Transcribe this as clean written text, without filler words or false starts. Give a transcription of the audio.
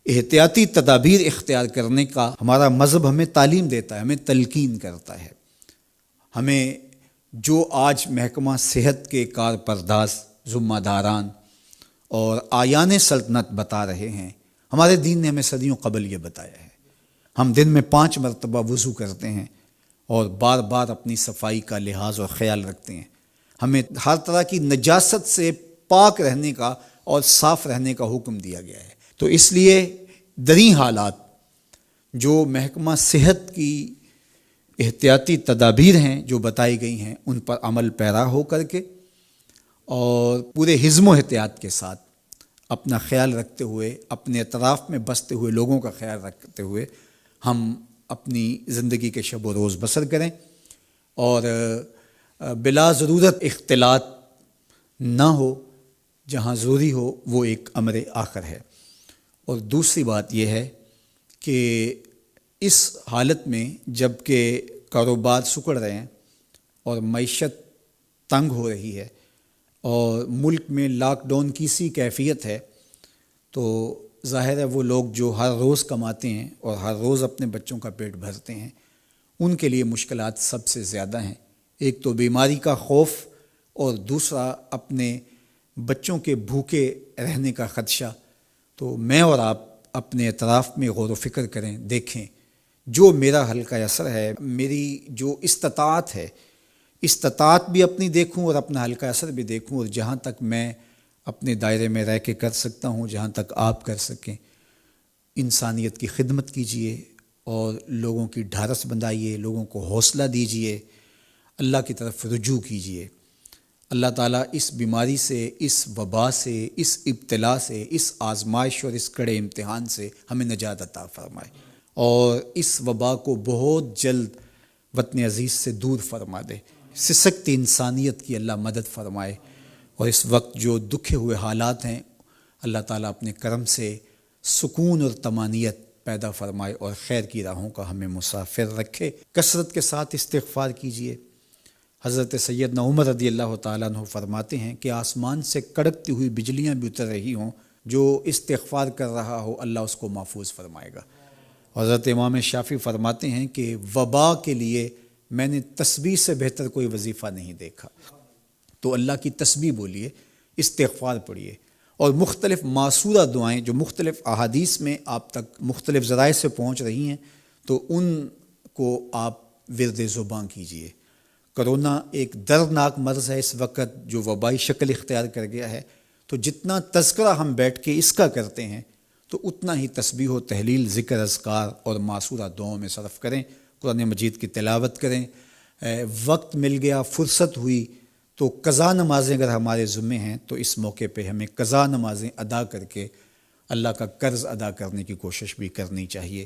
احتیاطی تدابیر اختیار کرنے کا ہمارا مذہب ہمیں تعلیم دیتا ہے، ہمیں تلقین کرتا ہے۔ ہمیں جو آج محکمہ صحت کے کارپرداز، ذمہ داران اور آیان سلطنت بتا رہے ہیں، ہمارے دین نے ہمیں صدیوں قبل یہ بتایا ہے۔ ہم دن میں 5 مرتبہ وضو کرتے ہیں اور بار بار اپنی صفائی کا لحاظ اور خیال رکھتے ہیں۔ ہمیں ہر طرح کی نجاست سے پاک رہنے کا اور صاف رہنے کا حکم دیا گیا ہے۔ تو اس لیے دریں حالات جو محکمہ صحت کی احتیاطی تدابیر ہیں جو بتائی گئی ہیں، ان پر عمل پیرا ہو کر کے اور پورے حزم و احتیاط کے ساتھ اپنا خیال رکھتے ہوئے، اپنے اطراف میں بستے ہوئے لوگوں کا خیال رکھتے ہوئے ہم اپنی زندگی کے شب و روز بسر کریں اور بلا ضرورت اختلاط نہ ہو، جہاں ضروری ہو وہ ایک امر آخر ہے۔ اور دوسری بات یہ ہے کہ اس حالت میں جب کہ کاروبار سکڑ رہے ہیں اور معیشت تنگ ہو رہی ہے اور ملک میں لاک ڈاؤن کی سی کیفیت ہے، تو ظاہر ہے وہ لوگ جو ہر روز کماتے ہیں اور ہر روز اپنے بچوں کا پیٹ بھرتے ہیں، ان کے لیے مشکلات سب سے زیادہ ہیں۔ ایک تو بیماری کا خوف اور دوسرا اپنے بچوں کے بھوکے رہنے کا خدشہ۔ تو میں اور آپ اپنے اطراف میں غور و فکر کریں، دیکھیں جو میرا حلقہ اثر ہے، میری جو استطاعت بھی اپنی دیکھوں اور اپنا حلقہ اثر بھی دیکھوں، اور جہاں تک میں اپنے دائرے میں رہ کے کر سکتا ہوں، جہاں تک آپ کر سکیں، انسانیت کی خدمت کیجئے اور لوگوں کی ڈھارس بندھائیے، لوگوں کو حوصلہ دیجئے، اللہ کی طرف رجوع کیجئے۔ اللہ تعالیٰ اس بیماری سے، اس وبا سے، اس ابتلا سے، اس آزمائش اور اس کڑے امتحان سے ہمیں نجات عطا فرمائے اور اس وبا کو بہت جلد وطن عزیز سے دور فرما دے۔ سسکتی انسانیت کی اللہ مدد فرمائے، اور اس وقت جو دکھے ہوئے حالات ہیں، اللہ تعالیٰ اپنے کرم سے سکون اور طمانینت پیدا فرمائے اور خیر کی راہوں کا ہمیں مسافر رکھے۔ کثرت کے ساتھ استغفار کیجیے۔ حضرت سیدنا عمر رضی اللہ تعالیٰ عنہ فرماتے ہیں کہ آسمان سے کڑکتی ہوئی بجلیاں بھی اتر رہی ہوں، جو استغفار کر رہا ہو اللہ اس کو محفوظ فرمائے گا۔ حضرت امام شافعی فرماتے ہیں کہ وبا کے لیے میں نے تسبیح سے بہتر کوئی وظیفہ نہیں دیکھا۔ تو اللہ کی تسبیح بولیے، استغفار پڑھیے، اور مختلف معصورہ دعائیں جو مختلف احادیث میں آپ تک مختلف ذرائع سے پہنچ رہی ہیں، تو ان کو آپ ورد زبان کیجیے۔ کرونا ایک دردناک مرض ہے اس وقت جو وبائی شکل اختیار کر گیا ہے، تو جتنا تذکرہ ہم بیٹھ کے اس کا کرتے ہیں تو اتنا ہی تسبیح و تحلیل، ذکر، اذکار اور معصورہ دعاؤں میں صرف کریں، قرآن مجید کی تلاوت کریں۔ وقت مل گیا، فرصت ہوئی تو قضا نمازیں اگر ہمارے ذمے ہیں تو اس موقع پہ ہمیں قضا نمازیں ادا کر کے اللہ کا قرض ادا کرنے کی کوشش بھی کرنی چاہیے۔